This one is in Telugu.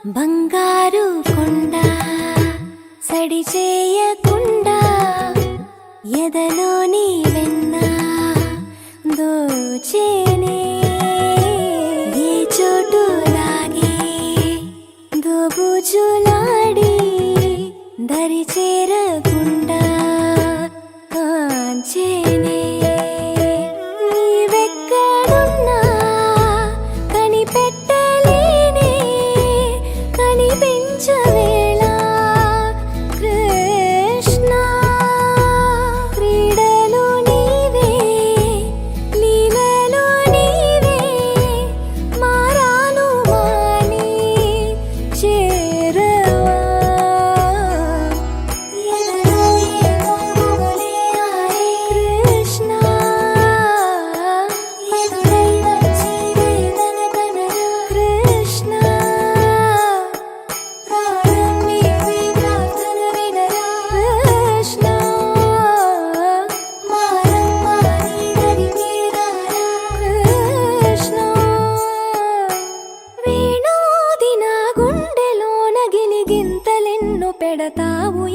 బంగారు కొండ సడి చేయకుండా ఎదలోని వెన్న దోచేనే ఏ చోటు లాగే దోబుజులాడి దరి చేరకుండా కాంచేనే నీవెక్కడున్నా కనిపెట్టలేనే కనిపించవేళ కృష్ణ క్రీడలు నీవే లీలలు నీవే మారాను మాని చేరవా కృష్ణ కృష్ణ కృష్ణ కృష్ణ వేణోది నా గుండెలోన గిలిగింతలెన్ను పెడతావు